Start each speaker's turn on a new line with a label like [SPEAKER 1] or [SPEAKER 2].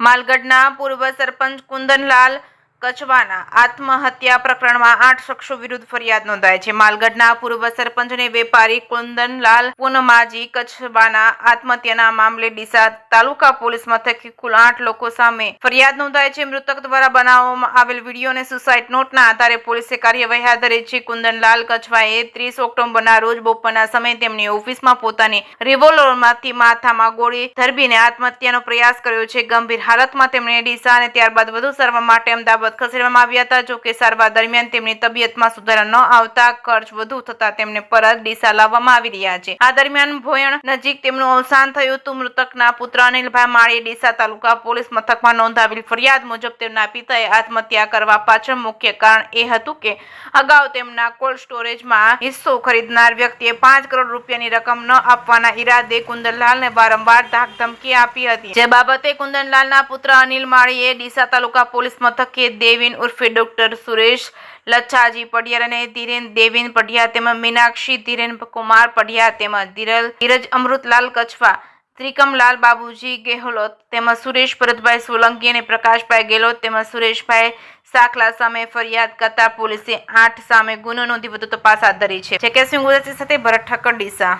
[SPEAKER 1] માલગઢના પૂર્વ સરપંચ કુંદનલાલ કછવાના આત્મહત્યા પ્રકરણમાં 8 શખ્સો વિરુદ્ધ ફરિયાદ નોંધાઈ છે. માલગઢના પૂર્વ સરપંચ અને વેપારી કુંદનલાલ પૂનમાજી કછવાના આત્મહત્યાના મામલે ડીસા તાલુકા પોલીસ મથકે કુલ 8 લોકો સામે ફરિયાદ નોંધાઈ છે. મૃતક દ્વારા બનાવવામાં આવેલ વિડીયો અને સુસાઇડ નોટના આધારે પોલીસે કાર્યવાહી હાથ ધરી છે. કુંદનલાલ કછવાએ 30 ઓક્ટોબરના રોજ બપોરના સમયે તેમની ઓફિસમાં પોતાની રિવોલ્વરમાંથી માથામાં ગોળી ધરબીને આત્મહત્યાનો પ્રયાસ કર્યો છે. ગંભીર હાલતમાં તેમને ડીસા અને ત્યારબાદ વધુ સારવાર માટે અમદાવાદ ખસેડવામાં આવ્યા હતા. જોકે સારવાર દરમિયાન તેમની તબિયતમાં સુધારા ન આવતા ખર્ચ વધુ થતા તેમને પરત ડીસા લાવવામાં આવી રહ્યા છે. આ દરમિયાન ભોયણ નજીક તેમનું અવસાન થયું હતું. મૃતકના પુત્ર અનિલભાઈ માળીએ ડીસા તાલુકા પોલીસ મથકમાં નોંધાવેલ ફરિયાદ મુજબ તેમના પિતાએ આત્મહત્યા કરવા પાછળ મુખ્ય કારણ એ હતું કે અગાઉ તેમના કોલ્ડ સ્ટોરેજમાં હિસ્સો ખરીદનાર વ્યક્તિએ 5 કરોડ રૂપિયાની રકમ ન આપવાના ઈરાદે કુંદનલાલને વારંવાર ધાકધમકી આપી હતી. જે બાબતે કુંદનલાલના પુત્ર અનિલ માળીએ ડીસા તાલુકા પોલીસ મથકે દેવીન ઉર્ફે ડોક્ટર સુરેશ લચ્છાજી પઢિયાર અને ધીરેન દેવીન પઢિયાર તેમજ મીનાક્ષી ધીરેન કુમાર પઢિયાર તેમજ ધીરજ અમૃતલાલ કછવા, ત્રિકમલાલ બાબુજી ગેહલોત તેમજ સુરેશ ભરતભાઈ સોલંકી અને પ્રકાશભાઈ ગેહલોત તેમજ સુરેશભાઈ સાખલા સામે ફરિયાદ કરતા પોલીસે 8 સામે ગુનો નોંધી વધુ તપાસ હાથ ધરી છે. જેકે ગુજરાતી સાથે ભરત ઠક્કર, ડીસા.